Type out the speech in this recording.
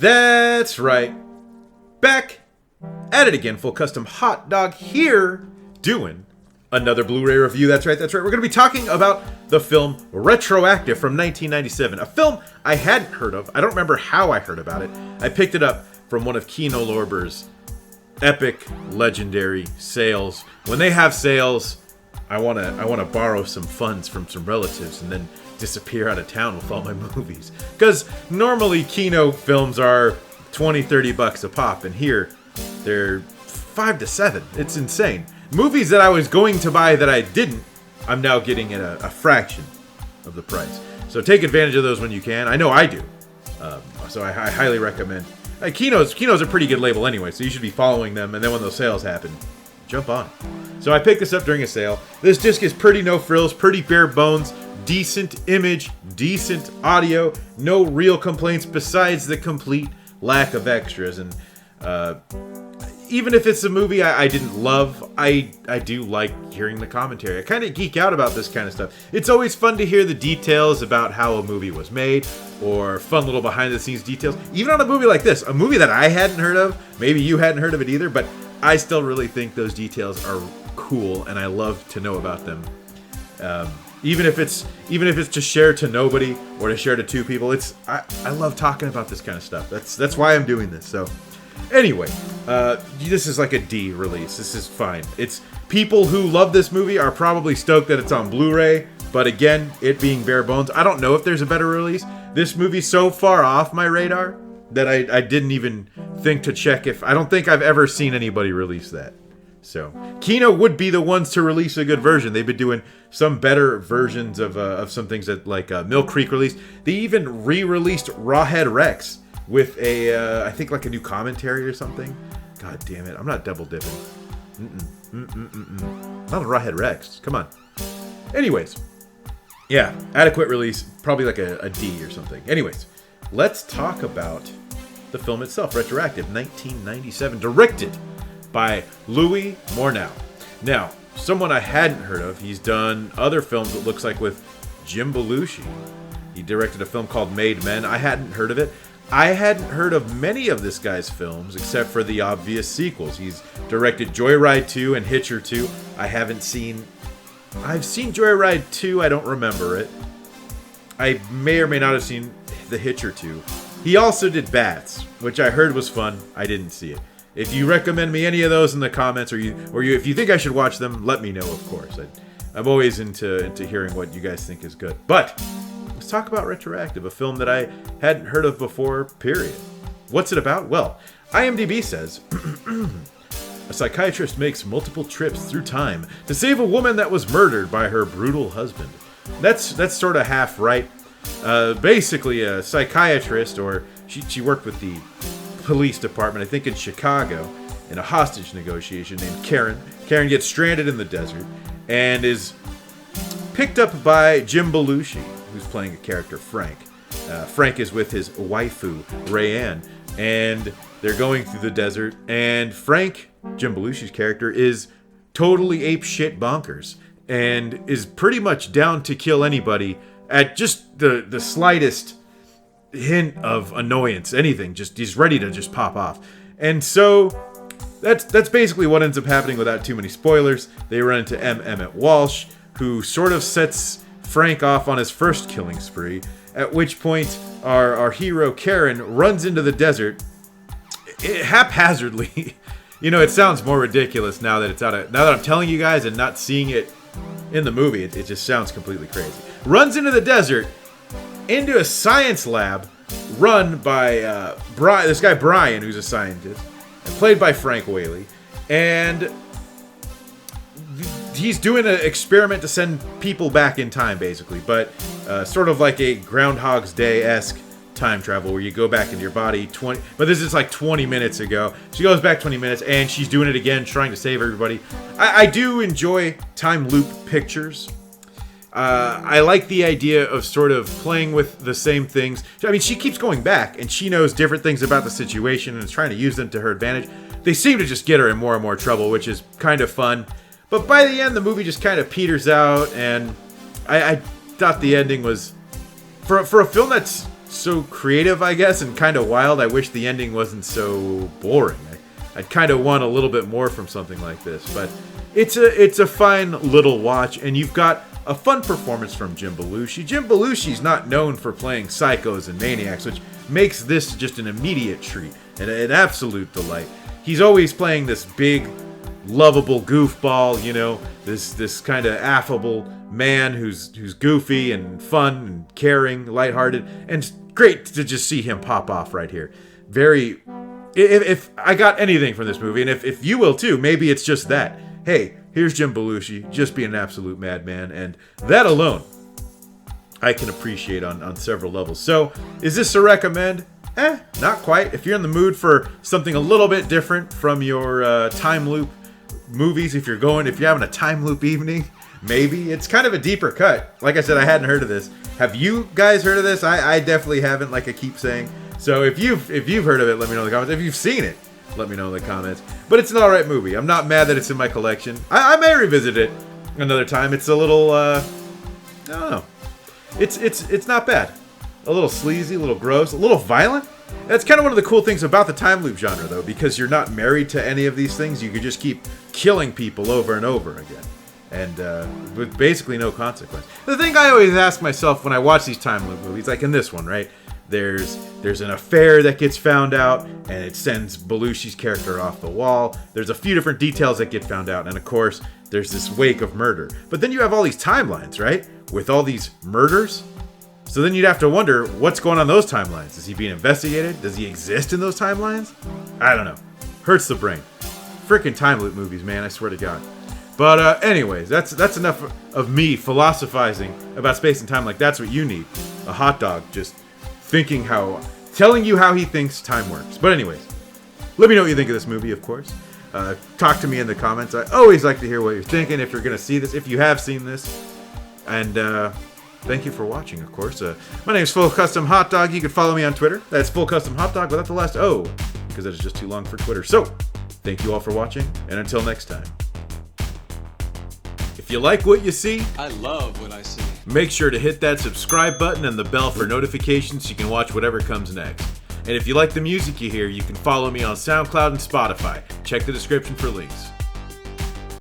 That's right. Back at it again, Full Custom Hot Dog here, doing another Blu-ray review. That's right. We're going to be talking about the film Retroactive from 1997. A film I hadn't heard of. I don't remember how I heard about it. I picked it up from one of Kino Lorber's epic, legendary sales. When they have sales, I want to borrow some funds from some relatives and then disappear out of town with all my movies. Because normally Kino films are $20-$30 a pop, and here they're $5 to $7. It's insane. Movies that I was going to buy that I didn't, I'm now getting at a fraction of the price. So take advantage of those when you can. I know I do. So I highly recommend. Kino's a pretty good label anyway, so you should be following them, and then when those sales happen, jump on. So I picked this up during a sale. This disc is pretty no frills, pretty bare bones, decent image, decent audio, no real complaints besides the complete lack of extras. And even if it's a movie I didn't love, I do like hearing the commentary. I kind of geek out about this kind of stuff. It's always fun to hear the details about how a movie was made, or fun little behind the scenes details. Even on a movie like this, a movie that I hadn't heard of, maybe you hadn't heard of it either, but I still really think those details are cool, and I love to know about them. Even if it's to share to nobody or to share to two people, I love talking about this kind of stuff. That's why I'm doing this. So anyway, this is like a D release. This is fine. It's people who love this movie are probably stoked that it's on Blu-ray, but again, it being bare bones, I don't know if there's a better release. This movie's so far off my radar that I didn't even think to check if... I don't think I've ever seen anybody release that. So, Kino would be the ones to release a good version. They've been doing some better versions of some things that, like Mill Creek released. They even re-released Rawhead Rex with I think like a new commentary or something. God damn it, I'm not double dipping. Not a Rawhead Rex, come on. Anyways, yeah, adequate release, probably like a D or something. Anyways, let's talk about the film itself, Retroactive, 1997, directed by Louis Morneau. Now, someone I hadn't heard of. He's done other films, it looks like, with Jim Belushi. He directed a film called Made Men. I hadn't heard of it. I hadn't heard of many of this guy's films, except for the obvious sequels. He's directed Joyride 2 and Hitcher 2. I've seen Joyride 2, I don't remember it. I may or may not have seen the Hitcher 2. He also did Bats, which I heard was fun. I didn't see it. If you recommend me any of those in the comments, or if you think I should watch them, let me know, of course. I'm always into hearing what you guys think is good. But let's talk about Retroactive, a film that I hadn't heard of before, period. What's it about? Well, IMDb says, a psychiatrist makes multiple trips through time to save a woman that was murdered by her brutal husband. That's sort of half right. Basically, a psychiatrist, or she worked with the police department, I think in Chicago, in a hostage negotiation, named Karen. Karen gets stranded in the desert and is picked up by Jim Belushi, who's playing a character, Frank. Frank is with his waifu, Rayanne, and they're going through the desert, and Frank, Jim Belushi's character, is totally apeshit bonkers and is pretty much down to kill anybody at just the slightest hint of annoyance, anything. Just he's ready to just pop off. And so that's basically what ends up happening without too many spoilers. They run into Emmett Walsh, who sort of sets Frank off on his first killing spree, at which point our hero Karen runs into the desert haphazardly. It sounds more ridiculous now that I'm telling you guys and not seeing it in the movie. It just sounds completely crazy. Runs into the desert, into a science lab run by this guy Brian, who's a scientist, and played by Frank Whaley, and he's doing an experiment to send people back in time, basically, but sort of like a Groundhog's Day-esque time travel where you go back into your body but this is like 20 minutes ago. She goes back 20 minutes and she's doing it again, trying to save everybody. I do enjoy time loop pictures. I like the idea of sort of playing with the same things. I mean, she keeps going back and she knows different things about the situation and is trying to use them to her advantage. They seem to just get her in more and more trouble, which is kind of fun. But by the end, the movie just kind of peters out, and I thought the ending was, for a film that's so creative, I guess, and kind of wild. I wish the ending wasn't so boring. I'd kind of want a little bit more from something like this, but it's a fine little watch, and you've got a fun performance from Jim Belushi. Jim Belushi's not known for playing psychos and maniacs, which makes this just an immediate treat and an absolute delight. He's always playing this big, lovable goofball, you know, this kind of affable man who's goofy and fun and caring, lighthearted, and it's great to just see him pop off right here. Very, if I got anything from this movie, and if you will too, maybe it's just that. Hey, here's Jim Belushi just being an absolute madman, and that alone I can appreciate on several levels. So, is this a recommend? Not quite. If you're in the mood for something a little bit different from your time loop movies, if you're having a time loop evening, maybe. It's kind of a deeper cut. Like I said, I hadn't heard of this. Have you guys heard of this? I definitely haven't, like I keep saying. So if you've heard of it, let me know in the comments. If you've seen it, let me know in the comments. But it's an alright movie. I'm not mad that it's in my collection. I may revisit it another time. It's a little, I don't know. It's not bad. A little sleazy, a little gross, a little violent. That's kind of one of the cool things about the time loop genre, though, because you're not married to any of these things. You can just keep killing people over and over again, and with basically no consequence. The thing I always ask myself when I watch these time loop movies, like in this one, right? There's an affair that gets found out, and it sends Belushi's character off the wall. There's a few different details that get found out, and of course, there's this wake of murder. But then you have all these timelines, right? With all these murders. So then you'd have to wonder, what's going on in those timelines? Is he being investigated? Does he exist in those timelines? I don't know. Hurts the brain. Freaking time loop movies, man, I swear to God. But anyways, that's enough of me philosophizing about space and time. Like, that's what you need. A hot dog just telling you how he thinks time works. But anyways, let me know what you think of this movie, of course. Talk to me in the comments. I always like to hear what you're thinking, if you're going to see this, if you have seen this. And thank you for watching, of course. My name is Full Custom Hot Dog. You can follow me on Twitter. That's Full Custom Hot Dog without the last O, because that is just too long for Twitter. So, thank you all for watching, and until next time. If you like what you see, I love what I see. Make sure to hit that subscribe button and the bell for notifications so you can watch whatever comes next. And if you like the music you hear, you can follow me on SoundCloud and Spotify. Check the description for links.